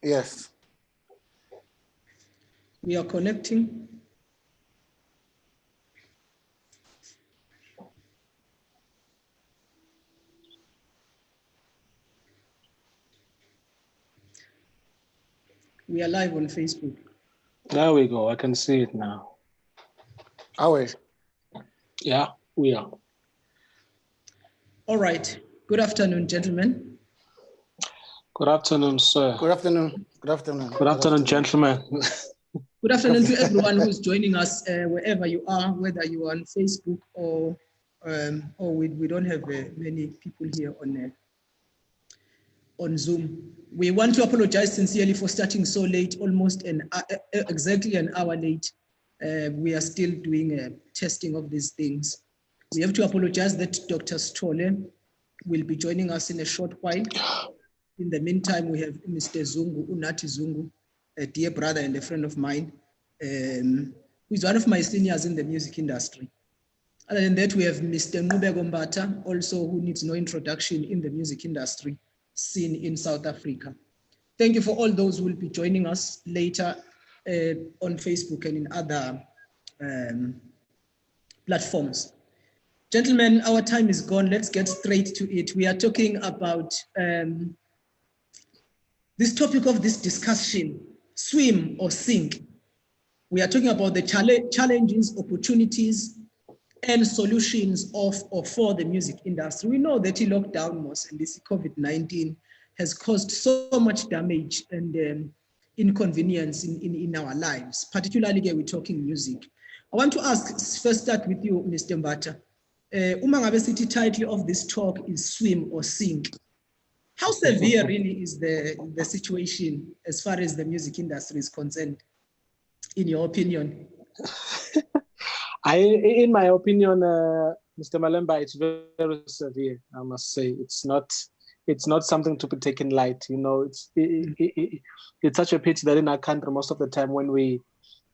Yes. We are connecting. We are live on Facebook. There we go. I can see it now. Are we? Yeah, we are. All right. Good afternoon, gentlemen. Good afternoon, sir. Good afternoon. Good afternoon. Good afternoon, gentlemen. Good afternoon to everyone who's joining us wherever you are, whether you are on Facebook or we don't have many people here on Zoom. We want to apologize sincerely for starting so late, almost exactly an hour late. We are still doing testing of these things. We have to apologize that Dr. Sithole will be joining us in a short while. In the meantime, we have Mr. Zungu, Nathi Zungu, a dear brother and a friend of mine, who is one of my seniors in the music industry. Other than that, we have Mr. Nqubeko Mbatha, also who needs no introduction in the music industry scene in South Africa. Thank you for all those who will be joining us later on Facebook and in other platforms. Gentlemen, our time is gone. Let's get straight to it. We are talking about this topic of this discussion, swim or sink. We are talking about the challenges, opportunities, and solutions of or for the music industry. We know that the lockdown and this COVID-19 has caused so much damage and inconvenience in our lives, particularly when we're talking music. I want to ask, first start with you, Mr. Mbatha. Uma ngabe sithi title of this talk is swim or sink. How severe really is the situation as far as the music industry is concerned, in your opinion? In my opinion, Mr. Malembe, it's very severe. I must say, it's not something to be taken light. You know, it's such a pity that in our country, most of the time when we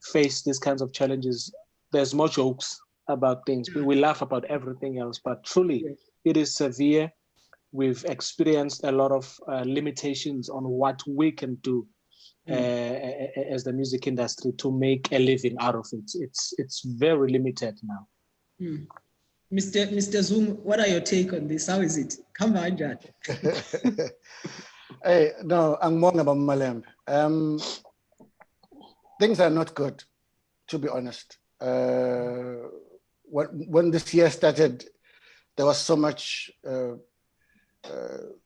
face these kinds of challenges, there's more jokes about things. We laugh about everything else, but truly, it is severe. We've experienced a lot of limitations on what we can do as the music industry to make a living out of it. It's very limited now. Mr. Zungu, what are your take on this? How is it? Come on, John. Hey, no, I'm wrong about Malembe. Things are not good, to be honest. When this year started, there was so much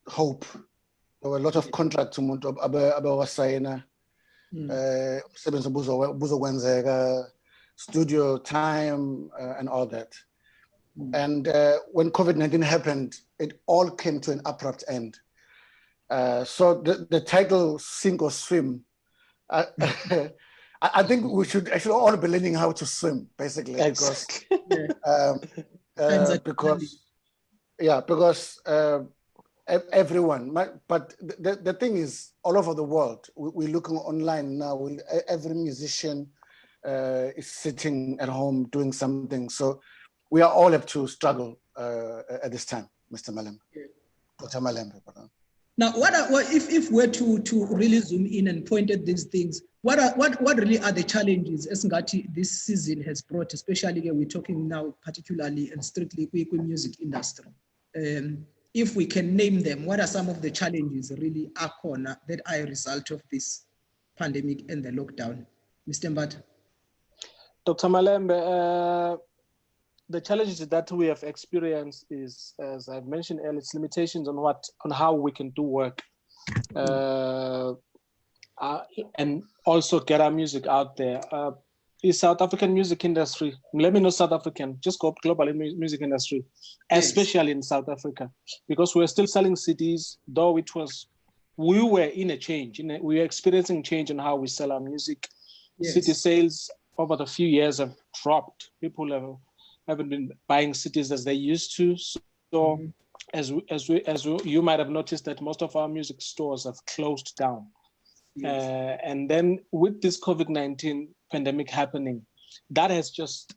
hope. There were a lot of contracts studio time and all that. And when COVID-19 happened, it all came to an abrupt end. So the title "Sink or Swim," I think we should actually all be learning how to swim, basically, because everyone. But the thing is, all over the world, we're looking online now. Every musician is sitting at home doing something. So we are all have to struggle at this time, Mr. Malembe. Dr. Malembe. Now, if we're to really zoom in and point at these things, what really are the challenges as Ngati this season has brought, especially when we're talking now particularly and strictly with music industry? If we can name them, what are some of the challenges really that are a result of this pandemic and the lockdown? Mr. Mbatha. Dr. Malembe, the challenges that we have experienced is, as I've mentioned earlier, it's limitations on how we can do work and also get our music out there. The South African music industry, let me know South African, just go global in music industry, especially in South Africa, because we're still selling CDs, though we were in a change. We were experiencing change in how we sell our music. Yes. CD sales over the few years have dropped. People haven't been buying CDs as they used to. So as you might have noticed that most of our music stores have closed down. Yes. And then with this COVID-19 pandemic happening, that has just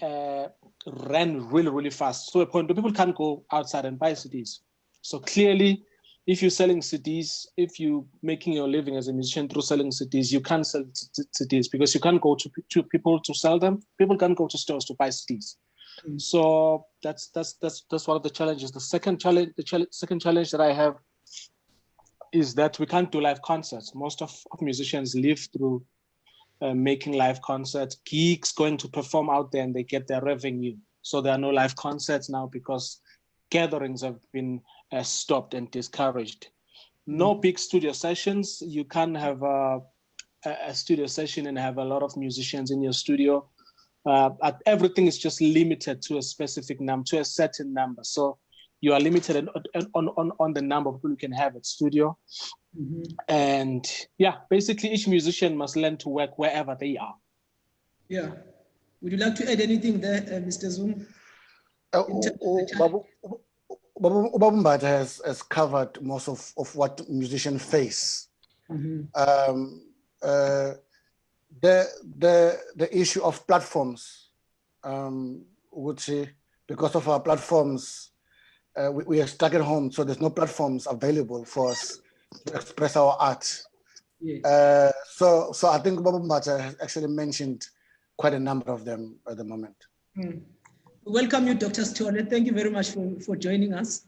ran really, really fast. So a point where people can't go outside and buy CDs. So clearly if you're selling CDs, if you're making your living as a musician through selling CDs, you can't sell CDs because you can't go to people to sell them. People can't go to stores to buy CDs. So that's one of the challenges. The second challenge that I have is that we can't do live concerts. Most of musicians live through making live concerts, gigs, going to perform out there, and they get their revenue. So there are no live concerts now because gatherings have been stopped and discouraged. No big studio sessions. You can't have a studio session and have a lot of musicians in your studio. Everything is just limited to a specific number, to a certain number. So you are limited on the number of people you can have at studio. And yeah, basically each musician must learn to work wherever they are. Yeah. Would you like to add anything there, Mr. Zungu? Nqubeko Mbatha has covered most of what musicians face. The issue of platforms, which because of our platforms, we are stuck at home, so there's no platforms available for us to express our art. Yes. So I think Nqubeko Mbatha has actually mentioned quite a number of them at the moment. Welcome you, Dr. Sithole. Thank you very much for joining us.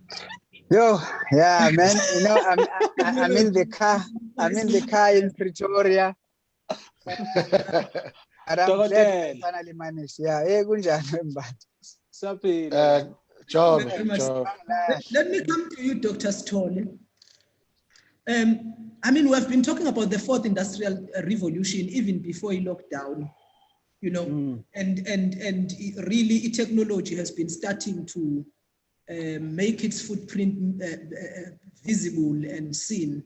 Yo, yeah, man. You know, I'm in the car. I'm in the car in Pretoria. And I'm glad I finally managed. Yeah, hey, kunjani Mbatha? Job. Let me come to you, Dr. Sithole. I mean, we have been talking about the fourth industrial revolution even before lockdown, you know, and really technology has been starting to make its footprint visible and seen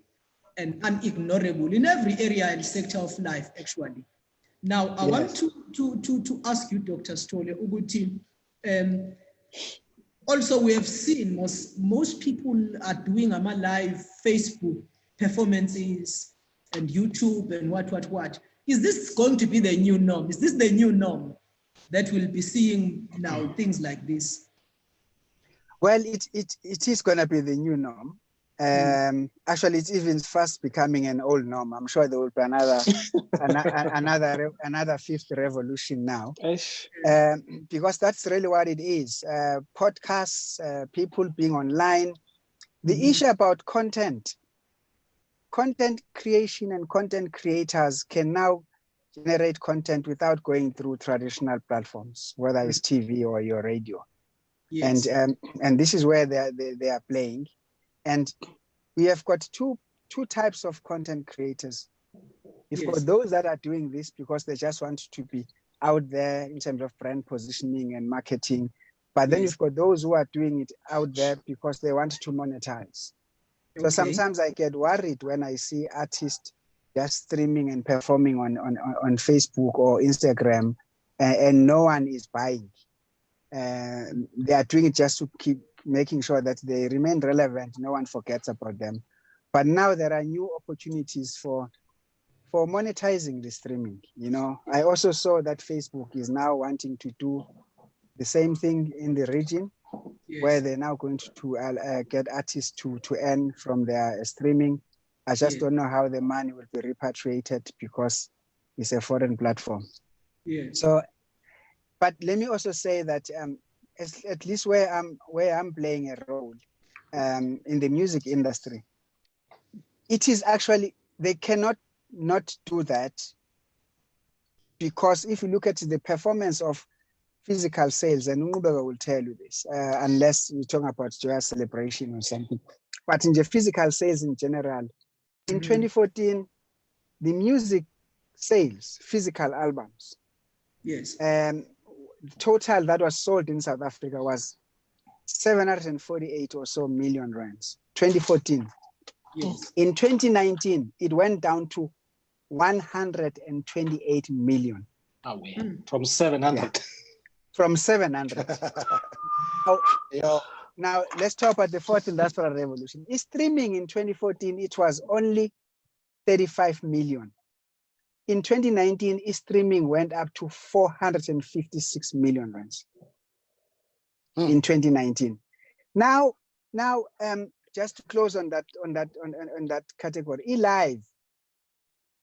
and unignorable in every area and sector of life, actually. Now, I want to ask you, Dr. Sithole, Uguti, also we have seen most people are doing live Facebook performances and YouTube and what. Is this going to be the new norm? Is this the new norm that we'll be seeing now, things like this? Well, it is going to be the new norm. Actually, it's even fast becoming an old norm. I'm sure there will be another fifth revolution now, because that's really what it is. Podcasts, people being online. The issue about content creation and content creators can now generate content without going through traditional platforms, whether it's TV or your radio. Yes. And this is where they are playing. And we have got two types of content creators. You've got those that are doing this because they just want to be out there in terms of brand positioning and marketing. But then you've got those who are doing it out there because they want to monetize. So sometimes I get worried when I see artists just streaming and performing on Facebook or Instagram and no one is buying. They are doing it just to keep making sure that they remain relevant. No one forgets about them. But now there are new opportunities for monetizing the streaming. You know, I also saw that Facebook is now wanting to do the same thing in the region, where they're now going to get artists to earn from their streaming. I just don't know how the money will be repatriated because it's a foreign platform. So, but let me also say that at least where I'm playing a role in the music industry, it is actually, they cannot not do that, because if you look at the performance of physical sales, and Nqubeko will tell you this, unless you're talking about joyous celebration or something, but in the physical sales in general, in 2014, the music sales, physical albums, total that was sold in South Africa was 748 or so million rands, 2014. In 2019, it went down to 128 million. From 700. From 700. Now, let's talk about the fourth industrial revolution. Streaming in 2014, it was only 35 million. In 2019, streaming went up to 456 million rands in 2019. Now, just to close on that category, eLive,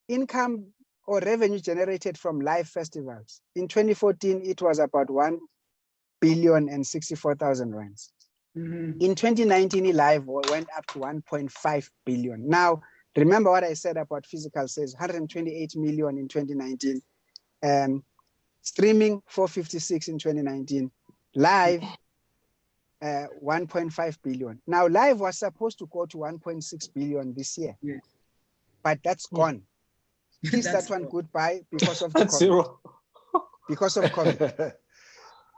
income or revenue generated from live festivals. In 2014, it was about 1,064,000,000 rands. In 2019, eLive went up to 1.5 billion. Now, remember what I said about physical sales, 128 million in 2019, streaming 456 in 2019, live 1.5 billion. Now, live was supposed to go to 1.6 billion this year, but that's gone. Kiss that one goodbye because of the COVID. Zero. Because of COVID.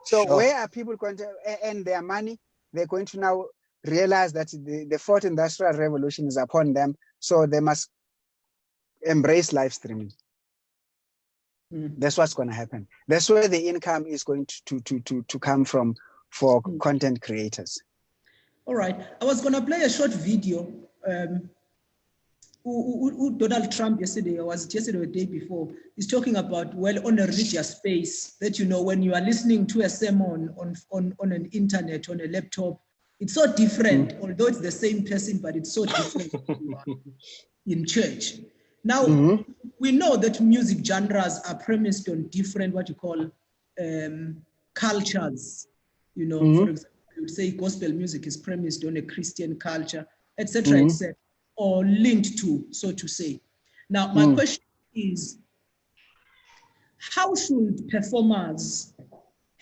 So where are people going to earn their money? They're going to now realize that the fourth industrial revolution is upon them, so they must embrace live streaming. That's what's going to happen. That's where the income is going to come from for content creators. All right. I was going to play a short video. Donald Trump yesterday, or was it yesterday or the day before, is talking about, well, on a religious space, that, you know, when you are listening to a sermon on an internet, on a laptop, it's so different, although it's the same person, but it's so different in church. Now, we know that music genres are premised on different, what you call, cultures. You know, for example, you would say gospel music is premised on a Christian culture, etc., etc., or linked to, so to say. Now, my question is, how should performers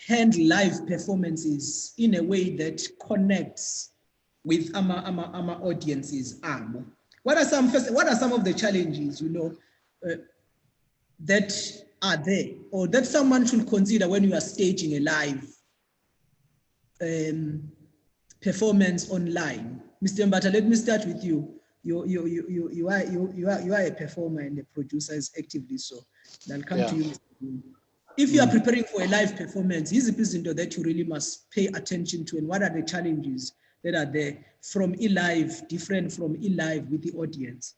handle live performances in a way that connects with our audiences? What are some of the challenges, you know, that are there, or that someone should consider when you are staging a live performance online? Mr. Mbatha, let me start with you. You are a performer and a producer is actively so. I'll come to you, Mr. Zungu. If you are preparing for a live performance, is it present that you really must pay attention to, and what are the challenges that are there from eLive, different from eLive with the audience?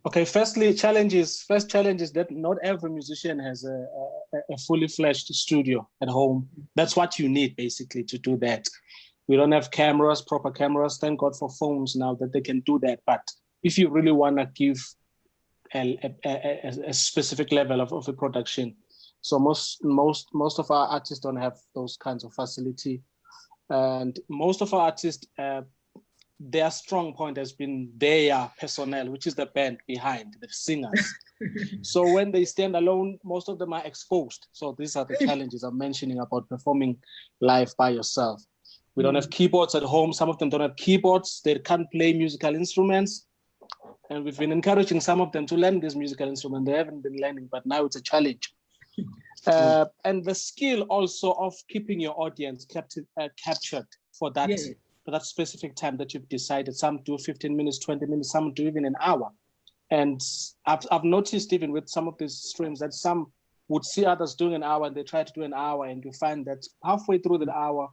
Okay, first challenge is that not every musician has a fully fledged studio at home. That's what you need basically to do that. We don't have proper cameras. Thank God for phones now that they can do that. But if you really want to give a specific level of a production, so most of our artists don't have those kinds of facility, and most of our artists, their strong point has been their personnel, which is the band behind, the singers. So when they stand alone, most of them are exposed. So these are the challenges I'm mentioning about performing live by yourself. We don't have keyboards at home. Some of them don't have keyboards. They can't play musical instruments. And we've been encouraging some of them to learn this musical instrument. They haven't been learning, but now it's a challenge. And the skill also of keeping your audience captured for that specific time that you've decided. Some do 15 minutes, 20 minutes, some do even an hour. And I've noticed even with some of these streams that some would see others doing an hour and they try to do an hour, and you find that halfway through the hour,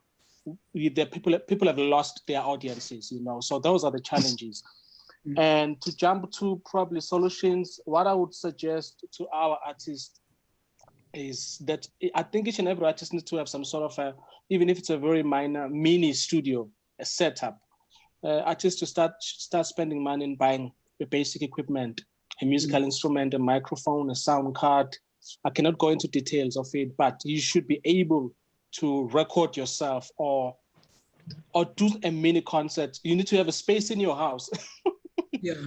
the people have lost their audiences, you know. So those are the challenges. And to jump to probably solutions, what I would suggest to our artists is that I think each and every artist needs to have some sort of even if it's a very minor mini studio, a setup. Artists to start spending money in buying the basic equipment, a musical instrument, a microphone, a sound card. I cannot go into details of it, but you should be able to record yourself or do a mini concert. You need to have a space in your house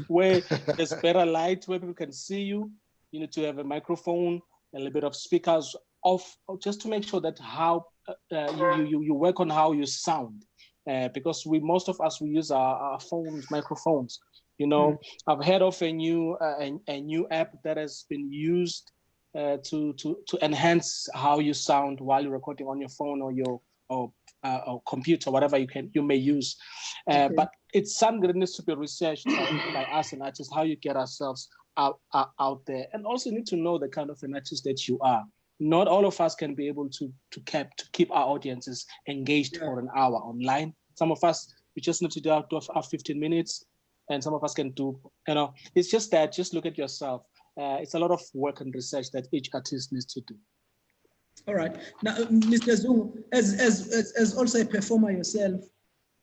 where there's better light, where people can see you. You need to have a microphone, a little bit of speakers off, just to make sure that how you work on how you sound. Because most of us use our phones, microphones. You know, I've heard of a new app that has been used to enhance how you sound while you're recording on your phone or your computer, whatever you may use. But it's something that needs to be researched by us and artists, how you get ourselves out there, and also need to know the kind of an artist that you are. Not all of us can be able to keep our audiences engaged for an hour online. Some of us, we just need to do our 15 minutes, and some of us can do, you know, it's just that, just look at yourself. It's a lot of work and research that each artist needs to do. All right. Now, Mr. Zungu, as also a performer yourself,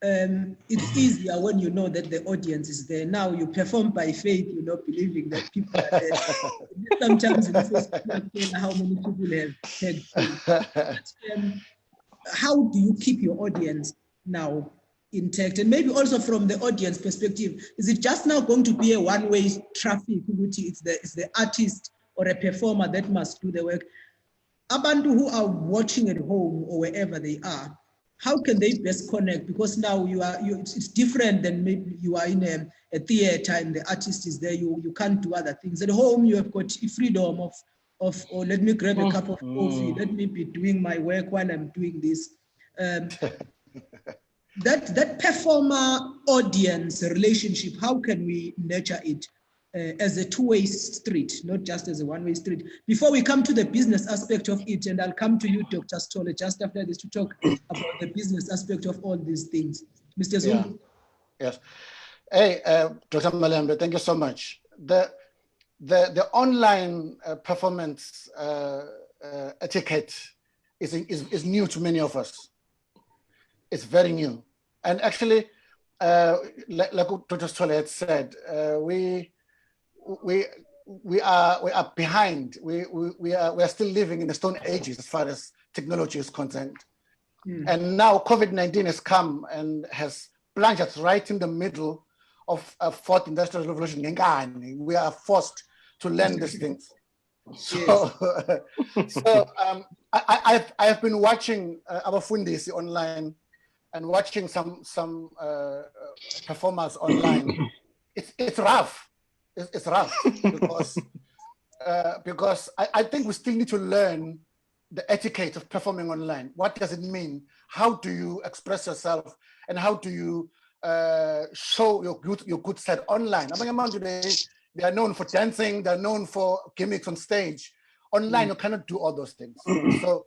it's easier when you know that the audience is there. Now you perform by faith, believing that people are there. Sometimes in Facebook, how many people have tagged you. But, how do you keep your audience now intact? And maybe also from the audience perspective, is it just now going to be a one-way traffic, which it's the artist or a performer that must do the work? Abantu who are watching at home or wherever they are, how can they best connect? Because now it's different than maybe you are in a theater and the artist is there. You can't do other things. At home, you have got freedom of or let me grab a cup of coffee. Let me be doing my work while I'm doing this. That performer audience relationship, how can we nurture it as a two-way street, not just as a one-way street? Before we come to the business aspect of it, and I'll come to you, Dr. Sithole, just after this to talk about the business aspect of all these things. Mr. Zungu. Yeah. Yes. Hey, Dr. Malembe, thank you so much. The online performance etiquette is new to many of us. It's very new. And actually, like Dr. Sithole had said, we are behind. We are still living in the Stone Ages as far as technology is concerned. And now COVID-19 has come and has plunged us right in the middle of a fourth industrial revolution. We are forced to learn these things. So, I have been watching abafundisi online and watching some performers online. It's rough. It's rough because I think we still need to learn the etiquette of performing online. What does it mean? How do you express yourself, and how do you show your good side online? They are known for dancing. They're known for gimmicks on stage. Online, you cannot do all those things. So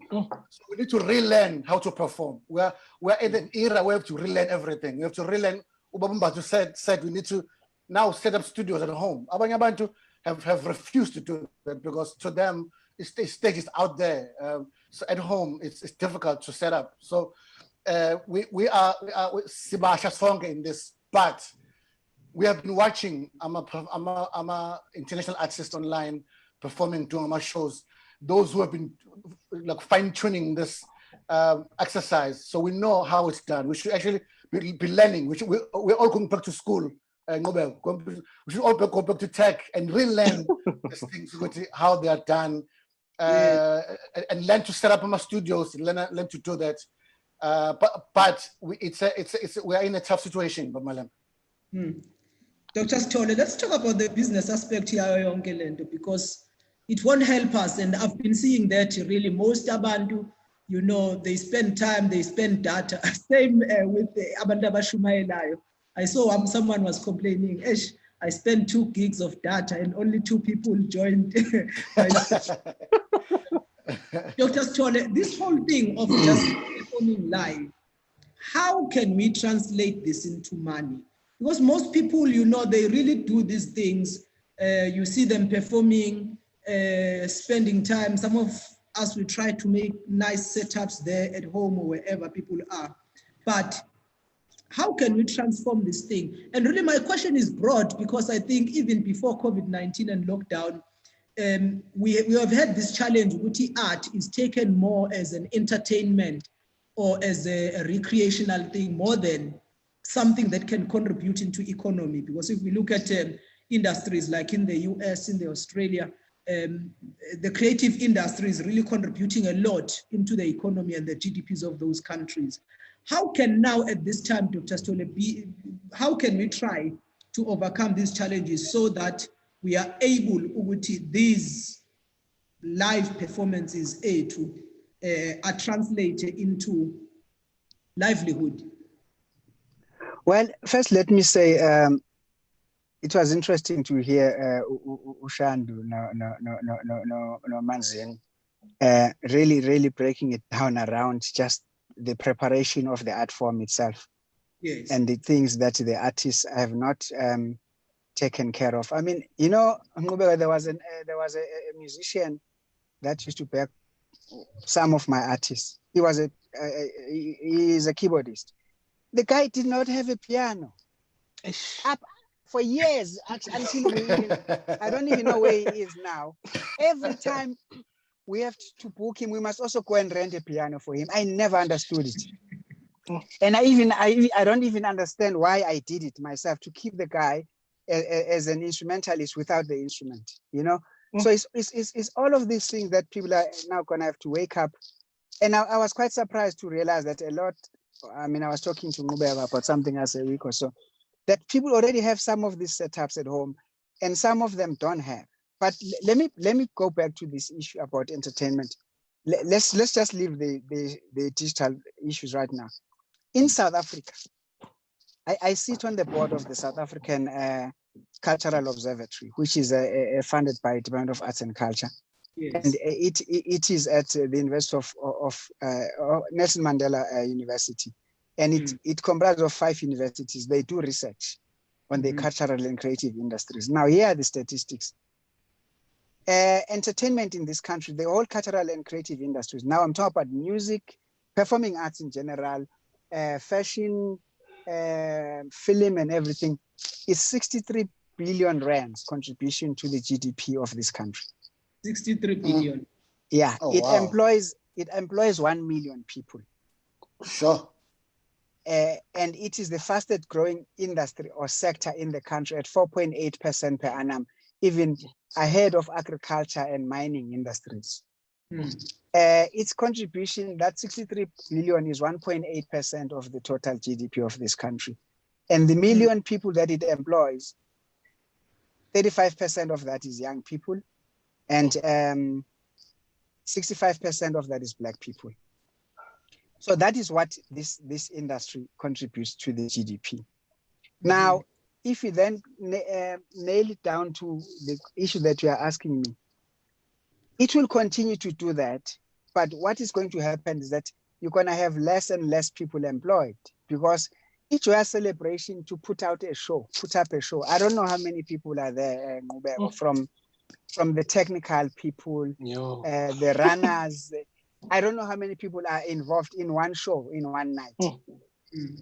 we need to relearn how to perform. We're in an era where we have to relearn everything. We have to relearn. Ubaba said we need to now set up studios at home. Abantu have refused to do that because to them, stage is out there. So at home, it's difficult to set up. So we are Sibasha Songa in this, but we have been watching. I'm a international artist online performing, doing my shows. Those who have been like fine-tuning this exercise, so we know how it's done. We should actually be learning. We're all going back to school. We should all go back to tech and relearn these things, how they are done, and learn to set up my studios. Learn to do that. But we are in a tough situation, but Malam. Dr. Sithole, let's talk about the business aspect here, because it won't help us. And I've been seeing that really most abantu, they spend time, they spend data. Same with the abantu abashumayelayo. I saw someone was complaining, I spent 2 gigs of data and only 2 people joined. Dr. Sithole, this whole thing of just performing live, how can we translate this into money? Because most people, they really do these things. You see them performing, spending time. Some of us will try to make nice setups there at home or wherever people are. But how can we transform this thing? And really my question is broad, because I think even before COVID-19 and lockdown, we have had this challenge with art is taken more as an entertainment or as a recreational thing more than something that can contribute into economy. Because if we look at industries like in the US, in the Australia, the creative industry is really contributing a lot into the economy and the GDPs of those countries. How can now at this time, Dr. Sithole, how can we try to overcome these challenges so that we are able these live performances are translated into livelihood? Well, first let me say it was interesting to hear Ushandu no Manzin really breaking it down around just the preparation of the art form itself. Yes. And the things that the artists have not taken care of. I mean, Nqubeko, there was a musician that used to back some of my artists. He is a keyboardist. The guy did not have a piano. Up for years, until we even, I don't even know where he is now. Every time we have to book him, we must also go and rent a piano for him. I never understood it. And I don't even understand why I did it myself, to keep the guy as an instrumentalist without the instrument, you know? So it's all of these things that people are now gonna have to wake up. And I was quite surprised to realize that a lot, I mean, I was talking to Nqubeko about something else a week or so, that people already have some of these setups at home and some of them don't have. But let me go back to this issue about entertainment. Let's just leave the digital issues right now. In South Africa, I sit on the board of the South African Cultural Observatory, which is funded by Department of Arts and Culture. Yes. And it is at the University of Nelson Mandela University. And it comprises of 5 universities. They do research on the cultural and creative industries. Now, here are the statistics. Entertainment in this country, the whole cultural and creative industries. Now, I'm talking about music, performing arts in general, fashion, film and everything, is 63 billion rands contribution to the GDP of this country. 63 billion. Yeah, it employs 1 million people. Sure. And it is the fastest growing industry or sector in the country at 4.8% per annum, even ahead of agriculture and mining industries. Its contribution, that 63 billion, is 1.8% of the total GDP of this country. And the million people that it employs, 35% of that is young people, and 65% of that is Black people. So that is what this industry contributes to the GDP. Now, if you then nail it down to the issue that you are asking me, it will continue to do that. But what is going to happen is that you're going to have less and less people employed, because each year celebration to put up a show. I don't know how many people are there, from the technical people, the runners. I don't know how many people are involved in one show in one night.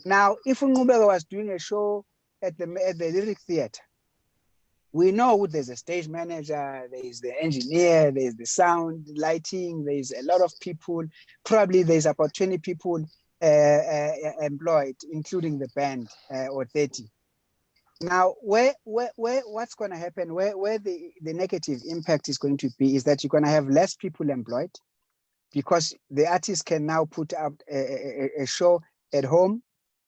Now, if Nqubeko was doing a show at the Lyric Theatre, we know there's a stage manager, there's the engineer, there's the sound, lighting, there's a lot of people. Probably there's about 20 people employed, including the band, or 30. Now, what's going to happen, where the negative impact is going to be, is that you're going to have less people employed, because the artist can now put up a show at home.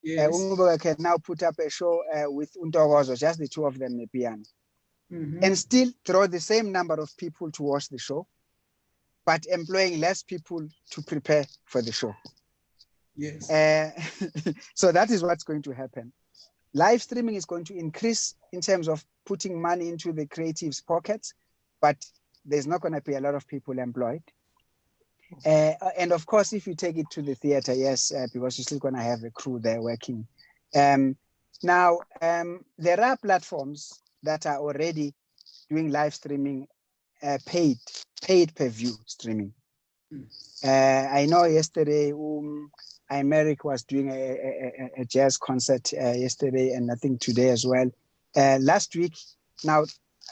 Nqubeko can now put up a show with Untokozo, just the two of them, the piano. And still throw the same number of people to watch the show, but employing less people to prepare for the show. Yes. So that is what's going to happen. Live streaming is going to increase in terms of putting money into the creatives' pockets, but there's not going to be a lot of people employed. And of course, if you take it to the theater, yes, because you're still going to have a crew there working. Now, there are platforms that are already doing live streaming, paid per view streaming. I know yesterday, Imeric was doing a jazz concert yesterday, and I think today as well. Last week, now,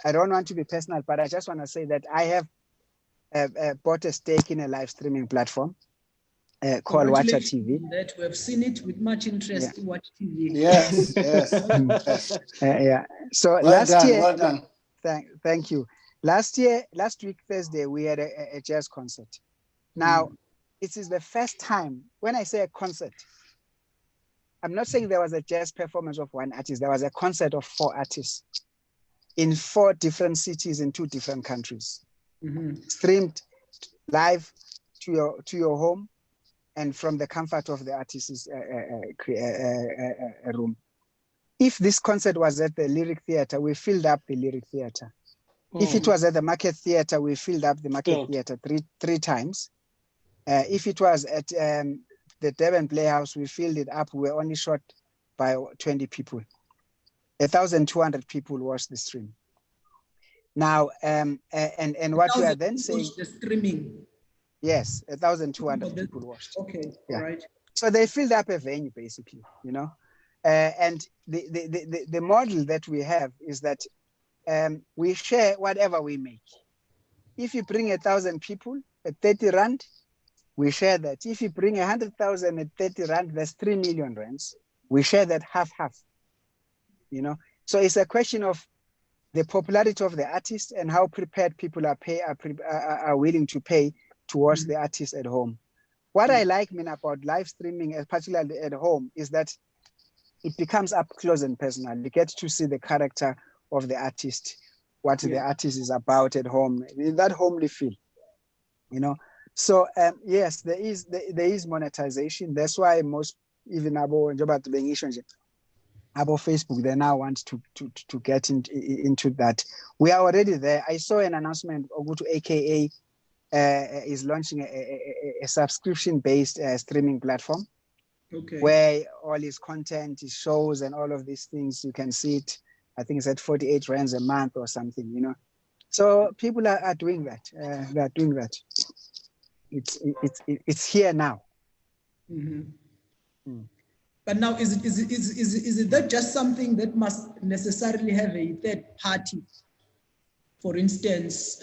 I don't want to be personal, but I just want to say that I have bought a stake in a live streaming platform called Watcher TV. That we have seen it with much interest. Yeah. Watch TV. Yes, yes. Yeah. So well last done, year, well done. Thank you. Last week Thursday, we had a jazz concert. Now, it is the first time, when I say a concert, I'm not saying there was a jazz performance of one artist. There was a concert of 4 artists in 4 different cities in 2 different countries, streamed live to your home, and from the comfort of the artist's room. If this concert was at the Lyric Theatre, we filled up the Lyric Theatre. If it was at the Market Theatre, we filled up the Market Theatre three times. If it was at the Durban Playhouse, we filled it up. We were only short by 20 people. 1,200 people watched the stream. Now, and what we are then saying, the streaming. yes, 1,200 people watched. Okay, yeah. all right. So they filled up a venue, basically, you know. And the model that we have is that we share whatever we make. If you bring 1,000 people at 30 rand, we share that. If you bring 100,000 at 30 rand, that's 3 million rands. We share that half, you know. So it's a question of the popularity of the artist and how prepared people are willing to pay towards the artist at home. What I like about live streaming, particularly at home, is that it becomes up close and personal. You get to see the character of the artist, what the artist is about at home, that homely feel, you know. So yes, there is monetization. That's why most, even about Facebook, they now want to get into that. We are already there. I saw an announcement, Ogutu AKA is launching a subscription-based streaming platform, where all his content, his shows, and all of these things, you can see it. I think it's at 48 rands a month or something, you know. So people are doing that. They are doing that. It's here now. But now, is it that just something that must necessarily have a third party? For instance,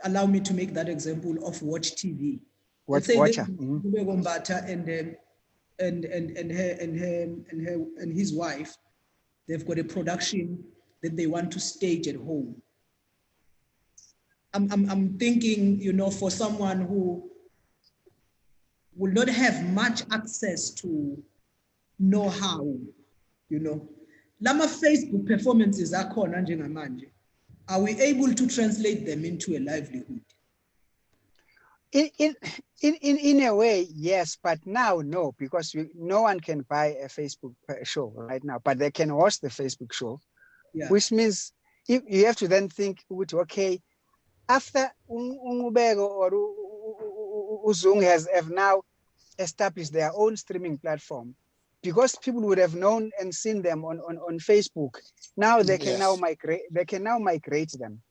allow me to make that example of Watch TV. Let's say Nqubeko Mbatha and his wife, they've got a production that they want to stage at home. I'm thinking, you know, for someone who will not have much access to know-how, you know, lama Facebook performances akhona njengamanje, are we able to translate them into a livelihood? In a way, yes, but now no, because no one can buy a Facebook show right now, but they can host the Facebook show, which means if you have to then think, okay, after Nqubeko or Zungu have now established their own streaming platform, because people would have known and seen them on Facebook. Now they can now migrate. They can now migrate them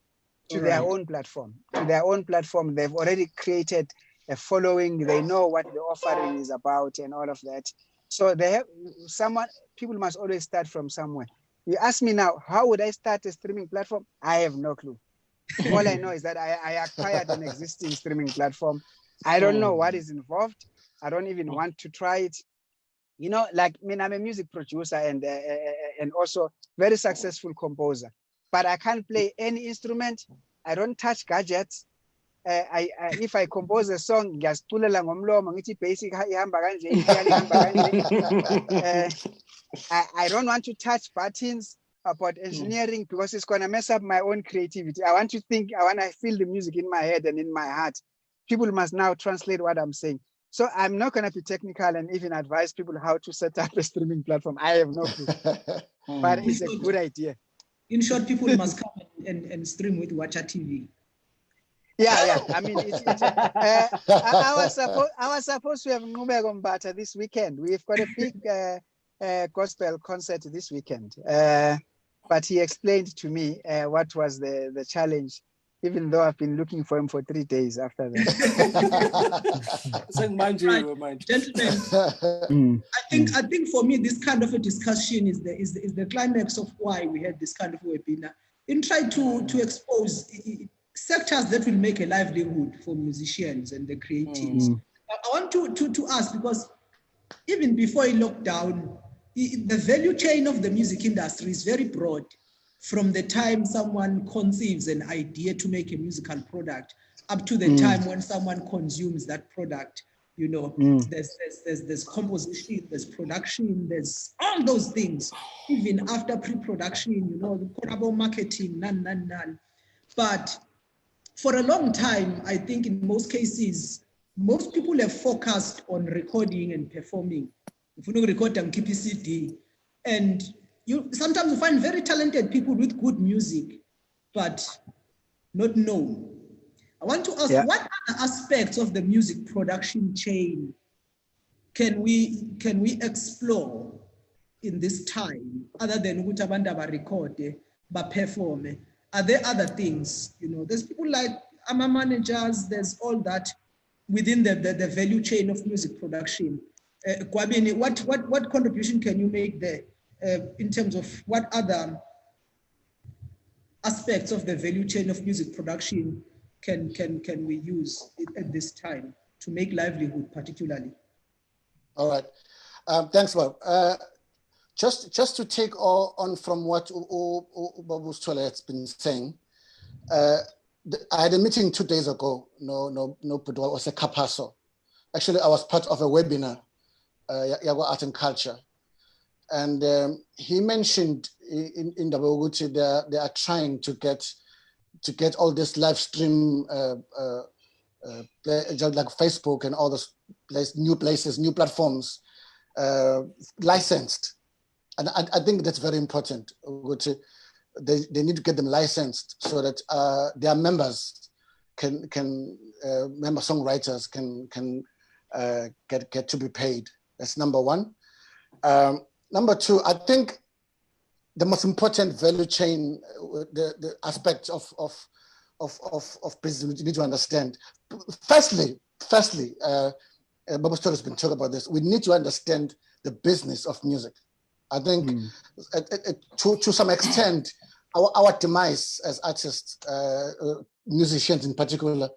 to their own platform. To their own platform, they've already created a following. They know what the offering is about and all of that. So they have someone. People must always start from somewhere. You ask me now, how would I start a streaming platform? I have no clue. All I know is that I acquired an existing streaming platform. I don't know what is involved. I don't even want to try it. You know, like, I mean, I'm a music producer and also very successful composer, but I can't play any instrument. I don't touch gadgets. If I compose a song, basic. I don't want to touch buttons about engineering because it's going to mess up my own creativity. I want to feel the music in my head and in my heart. People must now translate what I'm saying. So I'm not going to be technical and even advise people how to set up a streaming platform. I have no clue, but it's a good idea. In short, people must come and stream with Watcha TV. Yeah. I mean, I was supposed to have Nqubeko Mbatha this weekend. We've got a big gospel concert this weekend. But he explained to me what was the challenge, even though I've been looking for him for 3 days after that. Gentlemen, I think for me, this kind of a discussion is the climax of why we had this kind of webinar. In trying to expose sectors that will make a livelihood for musicians and the creatives. I want to ask, because even before lockdown, the value chain of the music industry is very broad. From the time someone conceives an idea to make a musical product up to the time when someone consumes that product, you know, there's composition, there's production, there's all those things, even after pre-production, you know, the collabo marketing, none. But for a long time, I think in most cases, most people have focused on recording and performing. If you don't record and keep CD, and sometimes you find very talented people with good music, but not known. I want to ask, what other aspects of the music production chain can we explore in this time, other than ukuthi abantu abarekhode, baperforme? Are there other things? You know, there's people like AMA managers, there's all that within the value chain of music production. Kwabini, what contribution can you make there in terms of what other aspects of the value chain of music production can we use at this time to make livelihood particularly? All right. Thanks, Bob. Just to take on from what Babu Sithole has been saying, I had a meeting 2 days ago. No, but it was a Kapaso. Actually, I was part of a webinar, Yago Art and Culture, and he mentioned in Indaba they are trying to get all this live stream, like Facebook and all those new places, new platforms, licensed. And I think that's very important. They need to get them licensed so that their members member songwriters can get to be paid. That's number one. Number two, I think the most important value chain, the aspects of business you need to understand. Firstly, Babu Sithole has been talking about this. We need to understand the business of music. I think to some extent, our demise as artists, musicians in particular,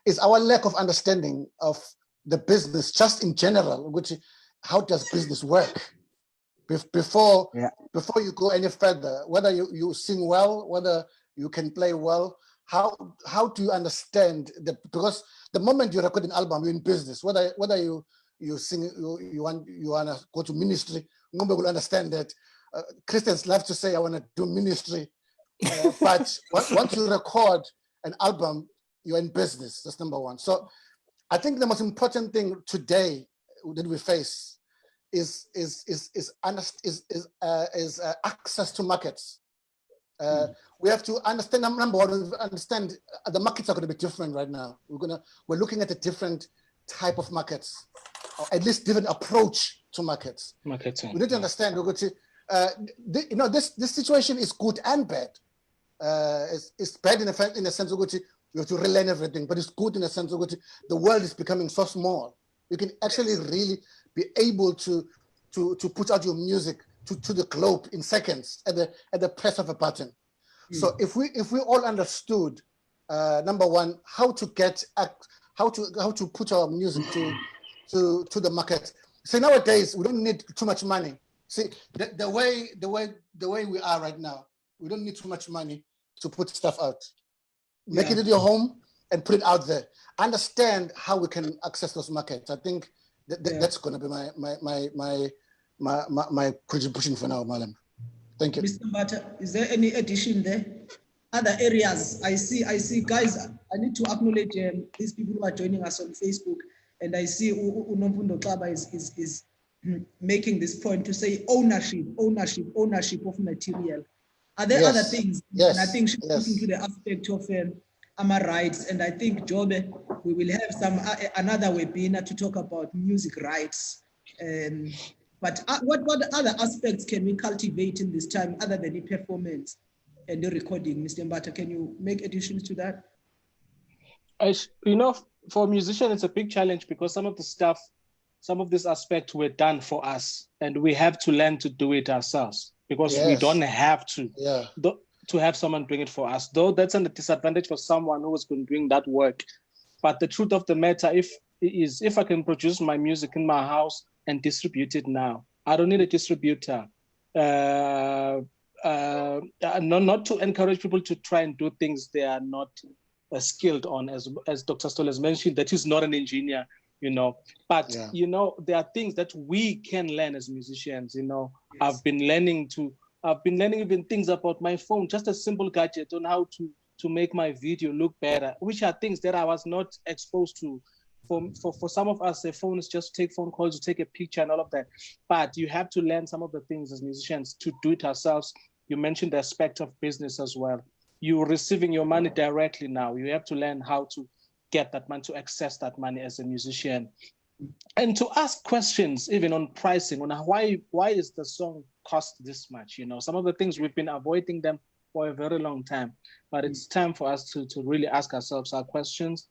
is our lack of understanding of the business just in general, how does business work? Before you go any further, whether you sing well, whether you can play well, how do you understand because the moment you record an album, you're in business, whether you sing, you want to go to ministry, Nqubeko will understand that. Christians love to say, I want to do ministry, but once you record an album, you're in business. That's number one. So I think the most important thing today that we face is access to markets. We have to understand, number one, understand the markets are going to be different right now. We're looking at a different type of markets, or at least different approach to markets. Marketing. We need to understand. We're going to, this situation is good and bad. It's bad in the sense of you have to relearn everything, but it's good in the sense of the world is becoming so small. You can actually really be able to put out your music to the globe in seconds at the press of a button. So if we all understood, number one, how to put our music to the market. See, nowadays we don't need too much money. See, the way we are right now, we don't need too much money to put stuff out. Make it in your home and put it out there. Understand how we can access those markets. I think that's going to be my contribution for now, Malembe. Thank you. Mr. Mbatha, is there any addition there? Other areas, I see, guys, I need to acknowledge these people who are joining us on Facebook, and I see Unomfundo Xaba is making this point to say ownership of material. Are there other things? Yes. And I think she's looking to the aspect of AMA rights, and I think, Jobe, we will have another webinar to talk about music rights. But what other aspects can we cultivate in this time other than the performance and the recording? Mr. Mbatha, can you make additions to that? For musicians, it's a big challenge because some of these aspects were done for us, and we have to learn to do it ourselves because we don't have to have someone doing it for us. Though that's a disadvantage for someone who has been doing that work. But the truth of the matter if I can produce my music in my house and distribute it now, I don't need a distributor. Not to encourage people to try and do things they are not skilled on, as Dr. Sithole has mentioned, that he's not an engineer, But, there are things that we can learn as musicians, Yes. I've been learning even things about my phone, just a simple gadget on how to make my video look better, which are things that I was not exposed to. For some of us, the phone is just to take phone calls, to take a picture and all of that. But you have to learn some of the things as musicians to do it ourselves. You mentioned the aspect of business as well. You're receiving your money directly now. You have to learn how to get that money, to access that money as a musician. And to ask questions, even on pricing, on why is the song cost this much? Some of the things we've been avoiding them for a very long time. But it's time for us to really ask ourselves our questions.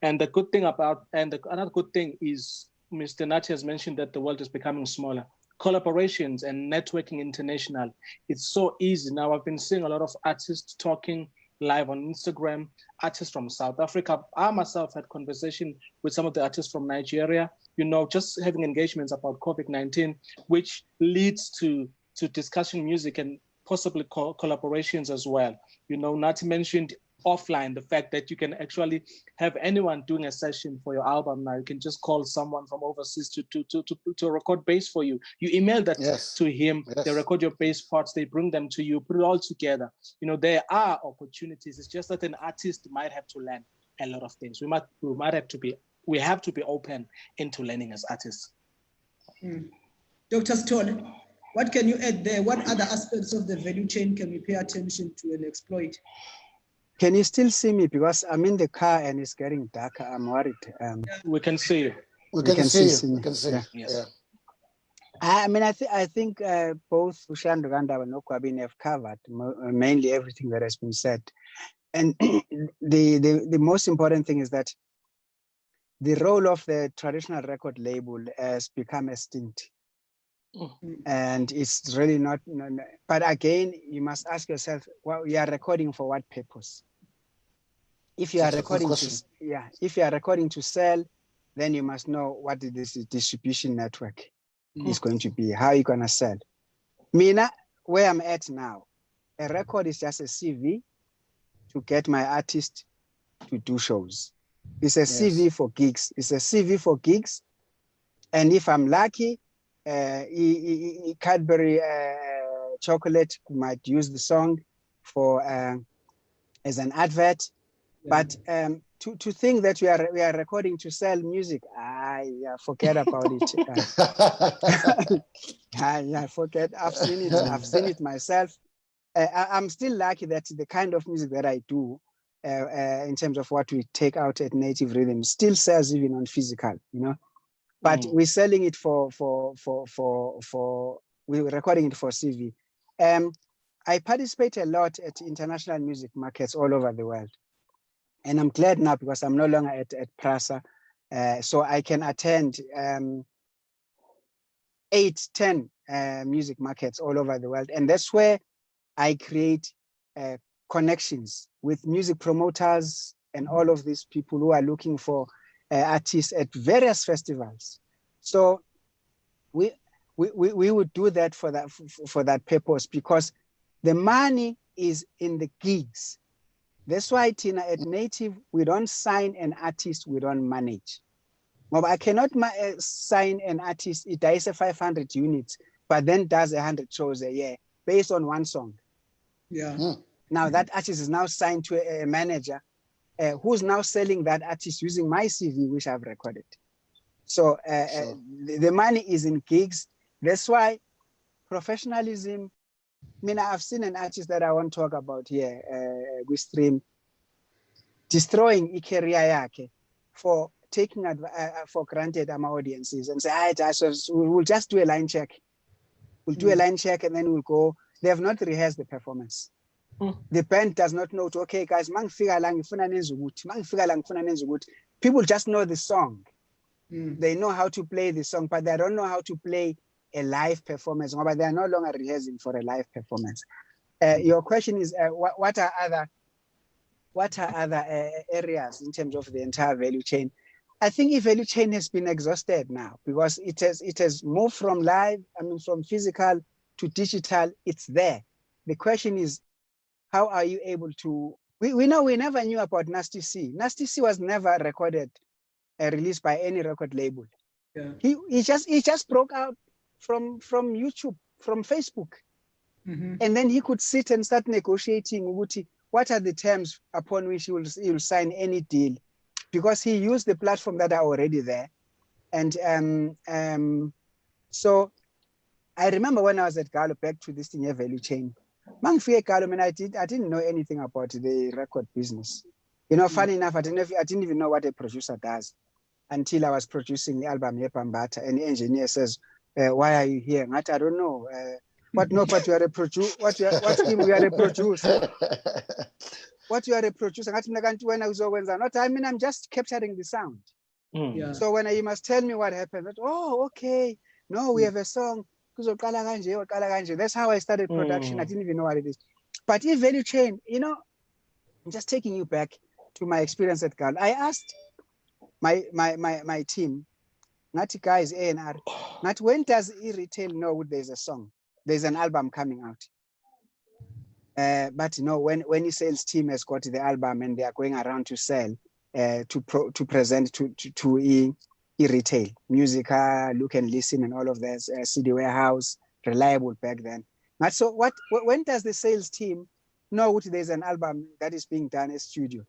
And the good thing another good thing is Mr. Nathi has mentioned that the world is becoming smaller. Collaborations and networking international. It's so easy now. I've been seeing a lot of artists talking live on Instagram, artists from South Africa. I myself had conversation with some of the artists from Nigeria, just having engagements about COVID-19, which leads to discussion music and possibly collaborations as well. Nathi mentioned offline the fact that you can actually have anyone doing a session for your album now. You can just call someone from overseas to record bass for you. You email that to him, they record your bass parts, they bring them to you, put it all together. There are opportunities. It's just that an artist might have to learn a lot of things. We have to be open into learning as artists. Dr. Sithole, what can you add there? What other aspects of the value chain can we pay attention to and exploit? Can you still see me? Because I'm in the car and it's getting darker. I'm worried. We can see you. We can see you. Me. We can see. Yeah. Yes. I mean, I think both Ushan Ruganda and Nqubeko have covered mainly everything that has been said. And the most important thing is that the role of the traditional record label has become extinct. And it's really not, but again, you must ask yourself, well, you are recording for what purpose? If you are recording if you are recording to sell, then you must know what this distribution network is going to be, how you're gonna sell. Mina, where I'm at now, a record is just a CV to get my artist to do shows. It's a CV for gigs. It's a CV for gigs. And if I'm lucky, Cadbury chocolate might use the song for as an advert, but to think that we are recording to sell music, forget about it. Forget. I've seen it. I've seen it myself. I'm still lucky that the kind of music that I do, in terms of what we take out at Native Rhythm, still sells even on physical, But we're selling it we're recording it for CV. I participate a lot at international music markets all over the world. And I'm glad now because I'm no longer at PRASA. So I can attend 8-10 music markets all over the world. And that's where I create connections with music promoters and all of these people who are looking for artists at various festivals. So we would do that for that purpose, because the money is in the gigs. That's why, Tina, at Native, we don't sign an artist, we don't manage. Well, I cannot sign an artist, it does 500 units, but then does 100 shows a year based on one song. Now that artist is now signed to a manager who's now selling that artist using my CV, which I've recorded. So the money is in gigs. That's why professionalism, I've seen an artist that I won't talk about here, we stream, destroying career yake for taking for granted our audiences and say, we'll just do a line check. We'll do a line check and then we'll go. They have not rehearsed the performance. The band does not know, okay, guys, people just know the song. They know how to play the song, but they don't know how to play a live performance. But they are no longer rehearsing for a live performance. Your question is, what are other areas in terms of the entire value chain? I think the value chain has been exhausted now because it has moved from from physical to digital. It's there. The question is, how are you able to? We know we never knew about Nasty C. Nasty C was never recorded, released by any record label. He just broke out from YouTube, from Facebook, and then he could sit and start negotiating. What are the terms upon which he will sign any deal? Because he used the platform that are already there. And so I remember when I was at Galo, back to this thing, value chain. I didn't know anything about the record business. Funny enough, I didn't even know what a producer does until I was producing the album Nqubeko Mbatha, and the engineer says, why are you here? I don't know. But you are a producer. What you are a producer. What you are a producer. I'm just capturing the sound. Yeah. So when you must tell me what happened, that, oh, okay, no, we have a song. That's how I started production. I didn't even know what it is. But in value chain, you know, I'm just taking you back to my experience at Gal. I asked my team, Nathi guys, A&R, Nathi, when does e-retail know there's a song, there's an album coming out? But you know, when e-sales team has got the album and they are going around to sell, to present to e-retail, Musica, Look and Listen, and all of that, CD Warehouse, Reliable back then. But so when does the sales team know there's an album that is being done as studio?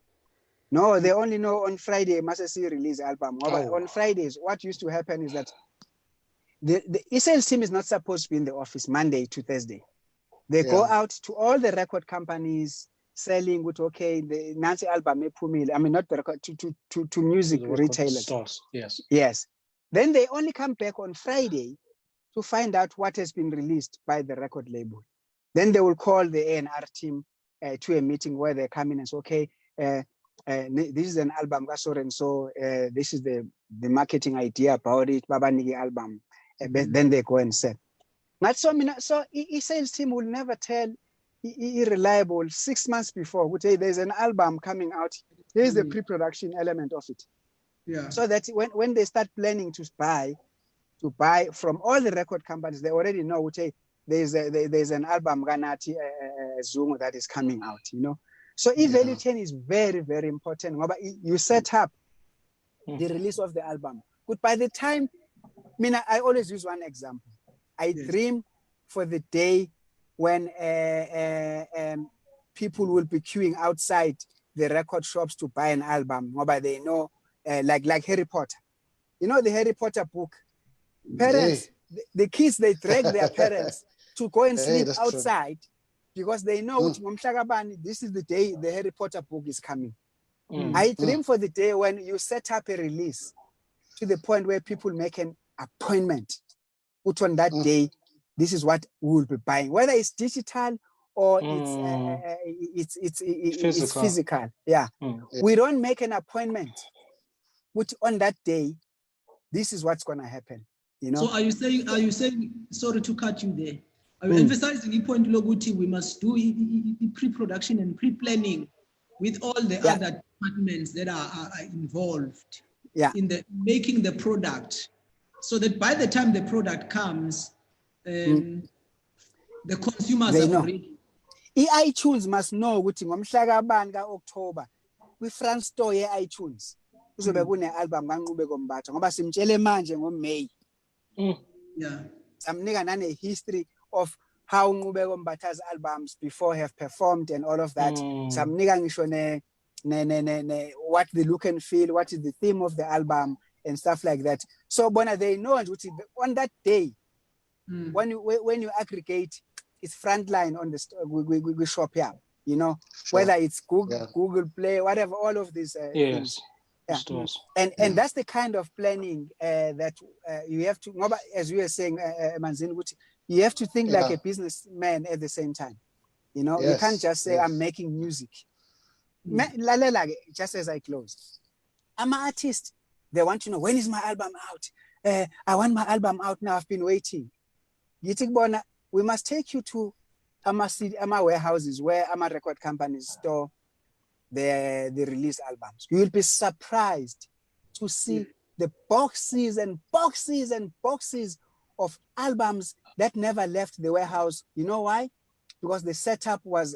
No, they only know on Friday, must see release album. But on Fridays, what used to happen is that the e-sales team is not supposed to be in the office Monday to Thursday. They go out to all the record companies selling with, okay, the Nancy album, I mean, not the record, to music retailers. Stores. Yes. Yes. Then they only come back on Friday to find out what has been released by the record label. Then they will call the A&R team to a meeting where they come in and say, okay, this is an album, and so this is the marketing idea about it, Baba Nigi album. Then they go and sell. Not so, so sales team will never tell Reliable 6 months before, would say there's an album coming out. Here's the pre-production element of it. Yeah. So that when they start planning to buy from all the record companies, they already know, would say there's an album Nathi Zungu that is coming out, you know. So value chain is very, very important. You set up the release of the album. But by the time, I always use one example. I dream for the day when people will be queuing outside the record shops to buy an album. They know, like Harry Potter. You know the Harry Potter book? Parents, the kids, they drag their parents to go and sleep outside because they know this is the day the Harry Potter book is coming. I dream for the day when you set up a release to the point where people make an appointment. Put on that day, this is what we will be buying, whether it's digital or it's physical. Yeah. We don't make an appointment. Put on that day, this is what's going to happen. You know. So are you saying? Sorry to cut you there. Are you emphasizing the point, Loguti? We must do pre-production and pre-planning with all the other departments that are involved in the making the product, so that by the time the product comes, the consumers are ready. iTunes must know ukuthi ngomhla kabani kaOctober kwi-front store ye-iTunes kuzobe kune-album kaNqubeko Mbatha ngoba simtshele manje ngoMay. Samnika nane-history of how Nqubeko Mbatha's albums before have performed and all of that. Samnika ngisho what the look and feel, what is the theme of the album and stuff like that. So they know on that day, when you aggregate, it's frontline on the we shop here, you know, whether it's Google Play, whatever, all of these things. Yeah. And that's the kind of planning that you have to, as we were saying, Manzini, you have to think like a businessman at the same time. You know, you can't just say, I'm making music. Just as I close, I'm an artist. They want to know, when is my album out? I want my album out now. I've been waiting. We must take you to our warehouses where our record companies store the release albums. You will be surprised to see the boxes and boxes and boxes of albums that never left the warehouse. You know why? Because the setup was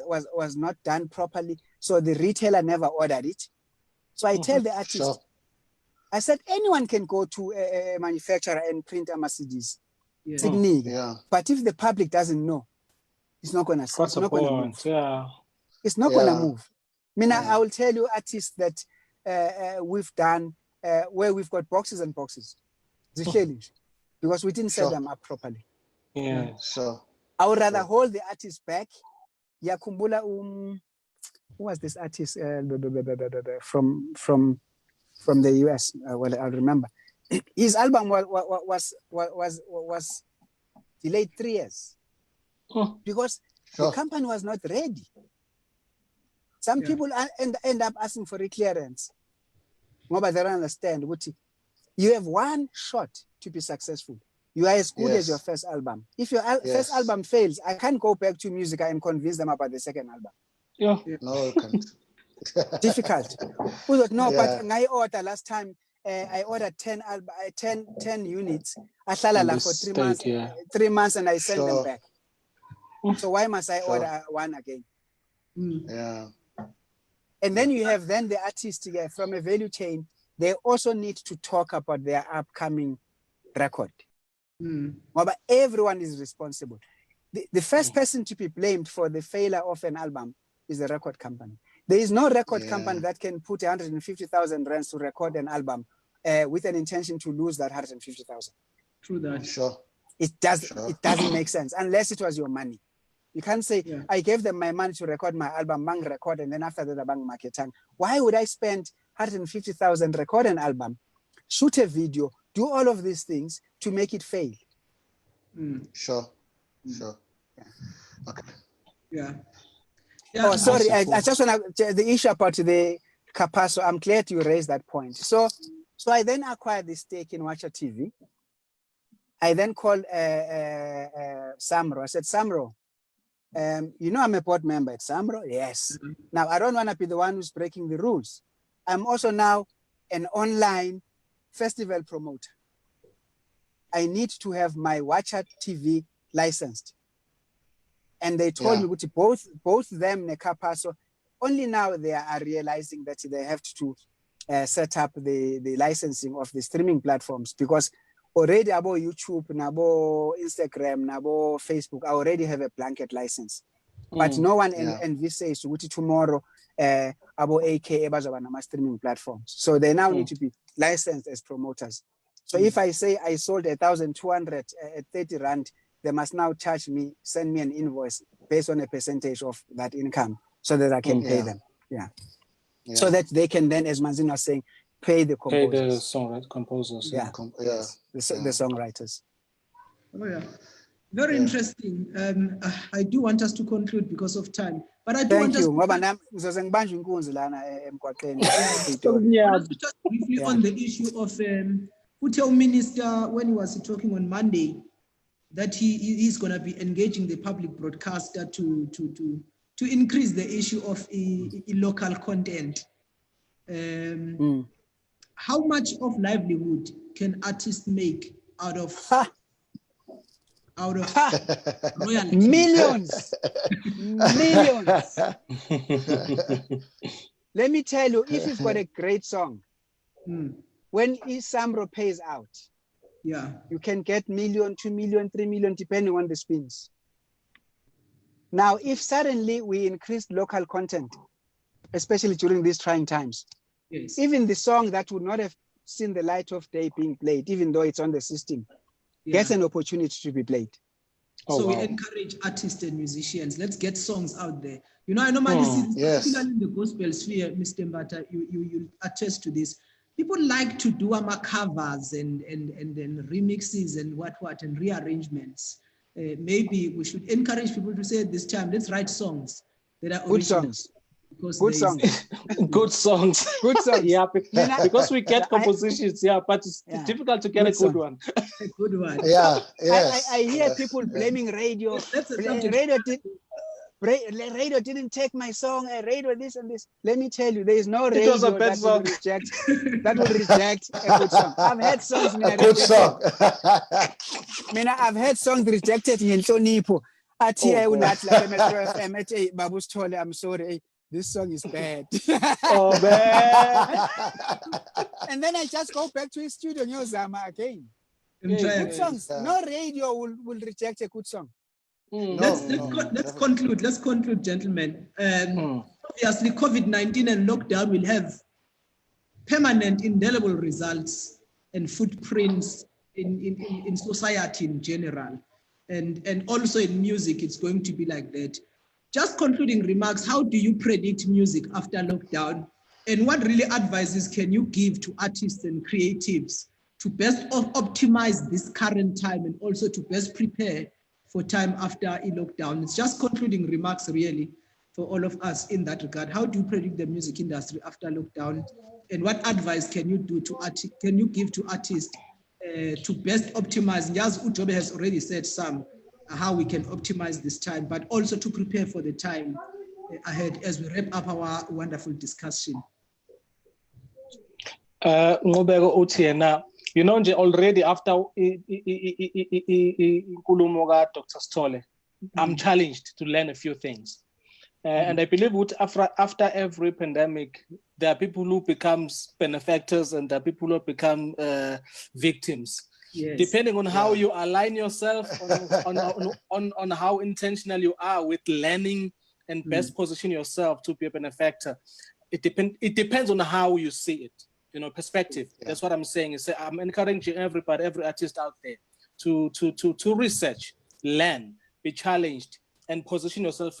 not done properly. So the retailer never ordered it. So I tell the artist, I said, anyone can go to a manufacturer and print our CDs. But if the public doesn't know, it's not going to move. It's not going to move. I will tell you artists that we've done where we've got boxes and boxes. Because we didn't set them up properly. I would rather hold the artist back. Yakumbula, who was this artist from the US? Well, I'll remember. His album was delayed 3 years because the company was not ready. Some people end up asking for a clearance. But they don't understand. You have one shot to be successful. You are as good as your Yes. first album. If your Yes. first album fails, I can't go back to music and convince them about the second album. Yeah. No, you can't. Difficult. Who don't know, Yeah. but I ordered last time, I ordered 10 units. I shall for 3 months, yeah. 3 months, and I send them Sure. back. So why must I Sure. order one again? Yeah. And then you have then the artists from a value chain. They also need to talk about their upcoming record. But everyone is responsible. The first person to be blamed for the failure of an album is the record company. There is no record company that can put 150,000 rands to record an album with an intention to lose that 150,000. True that. Sure. It doesn't make sense unless it was your money. You can't say, I gave them my money to record my album, bang record, and then after that, bang marketing. Why would I spend 150,000 record an album, shoot a video, do all of these things to make it fail? Sure. Sure. Okay. Yeah. Oh, sorry. I just want to, the issue about the Capasso, I'm glad you raised that point. So I then acquired the stake in Watcha TV. I then called Samro. I said, Samro, you know I'm a board member at Samro? Yes. Now, I don't want to be the one who's breaking the rules. I'm also now an online festival promoter. I need to have my Watcha TV licensed. And they told me both them and Capasso, only now they are realizing that they have to set up the licensing of the streaming platforms, because already about YouTube, about Instagram, about Facebook, I already have a blanket license. But no one envisages tomorrow about AK streaming platforms. So they now need to be licensed as promoters. So if I say I sold 1,200 at 30 Rand, they must now charge me, send me an invoice based on a percentage of that income so that I can pay them. Yeah. So that they can then, as Manzino was saying, pay the composers. Pay the composers. Yeah. The songwriters. Oh, yeah. Very interesting. I do want us to conclude because of time. But I do want us to touch briefly on the issue of Uteo Minister, when he was talking on Monday, that he is going to be engaging the public broadcaster to increase the issue of local content. How much of livelihood can artists make out of royalty? Millions. Let me tell you, if you've got a great song, when Isamro pays out, you can get million, 2 million, 3 million, depending on the spins. Now, if suddenly we increased local content, especially during these trying times, even the song that would not have seen the light of day being played, even though it's on the system, gets an opportunity to be played. So we encourage artists and musicians. Let's get songs out there. You know, I normally see, particularly in the gospel sphere, Mr. Mbatha, you attest to this. People like to do covers and remixes and what and rearrangements. Maybe we should encourage people to say at this time, let's write songs that are good songs. Good songs. Good songs. Yeah, because we get compositions, but it's difficult to get a good one. A good one. Yeah, I hear people blaming radio. Radio didn't take my song. Radio this and this. Let me tell you, there is no radio that will reject a good song. I've had songs. A good song. I've had songs rejected in Tonipo. I'm sorry. This song is bad. Oh, man. And then I just go back to his studio, Zama again. Good songs. No radio will reject a good song. Let's conclude. Let's conclude, gentlemen. Obviously, COVID-19 and lockdown will have permanent, indelible results and footprints in society in general. And also in music, it's going to be like that. Just concluding remarks, how do you predict music after lockdown? And what really advices can you give to artists and creatives to best optimize this current time and also to best prepare for time after a lockdown? It's just concluding remarks, really. for all of us in that regard. How do you predict the music industry after lockdown? And what advice can you do to can you give to artists to best optimize? Yes, Ujobe has already said some how we can optimize this time, but also to prepare for the time ahead as we wrap up our wonderful discussion. Nqubeko uthi yena, you know, already after inkulumo ka Dr. Sithole, I'm challenged to learn a few things. And I believe after every pandemic, there are people who become benefactors and there are people who become victims. Yes. Depending on how you align yourself, on how intentional you are with learning and best position yourself to be a benefactor. It depends on how you see it, you know, perspective. That's what I'm saying. I'm encouraging everybody, every artist out there to research, learn, be challenged, and position yourself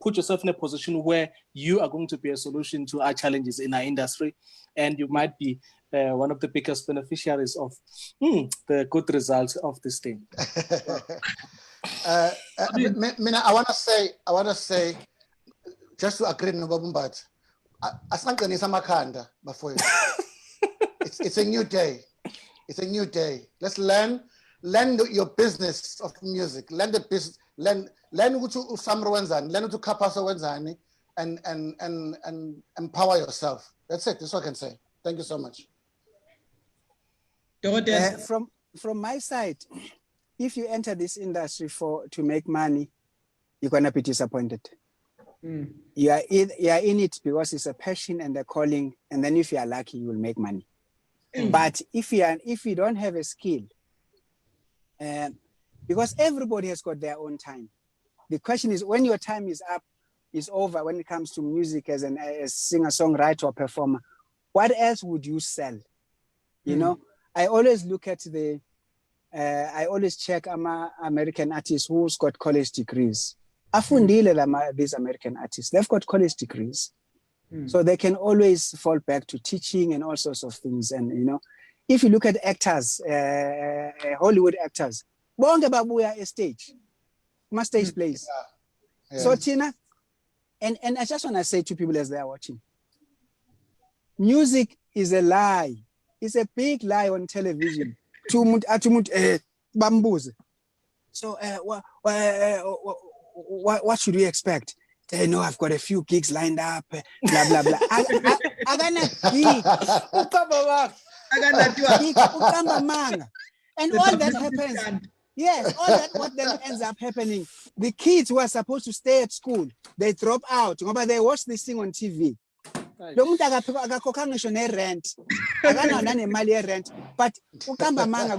put yourself in a position where you are going to be a solution to our challenges in our industry, and you might be one of the biggest beneficiaries of the good results of this thing. I want to say, just to agree with Mbatha, it's a new day. It's a new day. Let's learn your business of music. Learn the business. Learn to samro wenzani. Learn to kapasa wenzani, and empower yourself. That's it. That's what I can say. Thank you so much. From my side, if you enter this industry to make money, you're gonna be disappointed. You are in it because it's a passion and a calling, and then if you are lucky, you will make money. But if you don't have a skill, because everybody has got their own time. The question is, when your time is over, when it comes to music as a singer, songwriter, or performer, what else would you sell? You know, I always look at I always check American artists who's got college degrees. These American artists, they've got college degrees. So they can always fall back to teaching and all sorts of things. And, you know, if you look at actors, Hollywood actors, bonge babuya a stage plays. So Tina, and I just want to say to people as they are watching, music is a lie. It's a big lie on television. So what should we expect? No, I've got a few gigs lined up, blah, blah, blah. And all that happens. Yes, all that what then ends up happening. The kids who are supposed to stay at school, they drop out. But they watch this thing on TV. Rent. But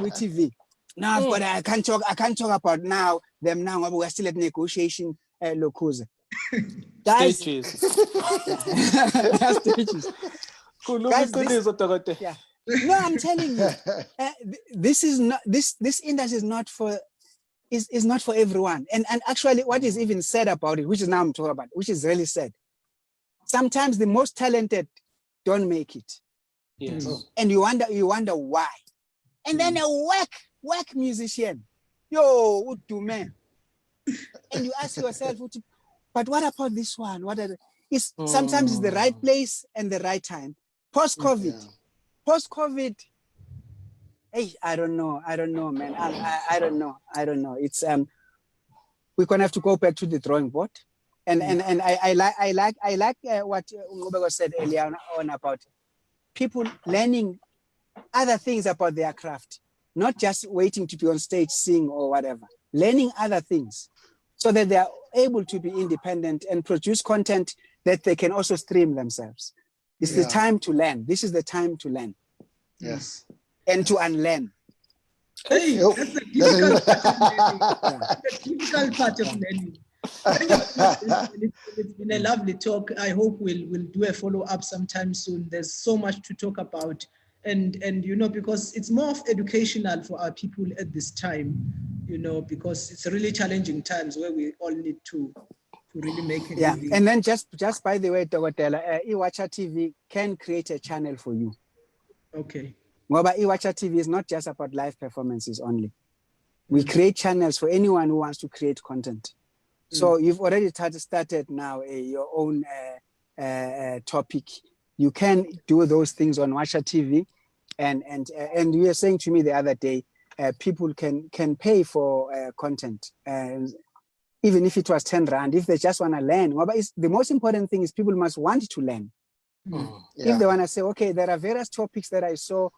with TV. Now I can't talk about them now. We're still at negotiation locus. Guys, stages. Yeah. No, I'm telling you, this industry is not for everyone. And actually, what is even said about it, which is now I'm talking about, which is really sad. Sometimes the most talented don't make it. Yes. And you wonder why. And then a whack musician, what do man? And you ask yourself, but what about this one? Sometimes it's the right place and the right time. Post-COVID. Hey, I don't know, man. I don't know. It's we're gonna have to go back to the drawing board. And I like what Nqubeko said earlier on about people learning other things about their craft, not just waiting to be on stage, sing or whatever. Learning other things, so that they are able to be independent and produce content that they can also stream themselves. It's the time to learn. This is the time to learn. Yes. And to unlearn. Hey, that's the difficult part of learning. The difficult part of learning. It's been a lovely talk. I hope we'll do a follow-up sometime soon. There's so much to talk about. And you know, because it's more of educational for our people at this time, you know, because it's really challenging times where we all need to really make it. Yeah, and then just by the way, Dokotela, Iwacha TV can create a channel for you. Okay. Well, but Iwacha TV is not just about live performances only. We create channels for anyone who wants to create content. So you've already started now your own topic. You can do those things on Washa TV, and you were saying to me the other day, people can pay for content, even if it was 10 rand, if they just want to learn. The most important thing is people must want to learn. If they want to say, okay, there are various topics that I saw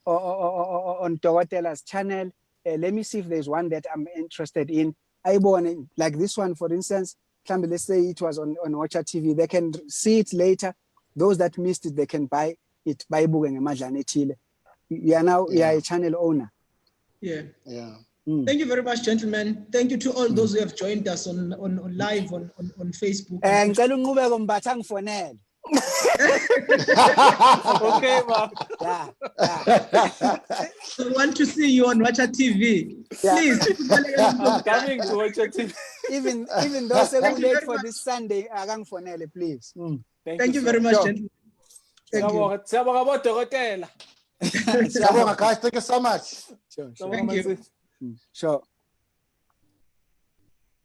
on Tawatela's channel, let me see if there's one that I'm interested in. Like this one, for instance, let's say it was on Watcha TV. They can see it later. Those that missed it, they can buy it. You are now a channel owner. Yeah. Thank you very much, gentlemen. Thank you to all those who have joined us on live on Facebook. Nqubeko Mbatha and Mr. Okay, ma. We want to see you on Watcha TV. Please. I'm coming to Watcha TV. Even though it's late for this Sunday, please. Thank you very much, gentlemen. Thank you. Guys, thank you so much. Sure. Thank you. Sure.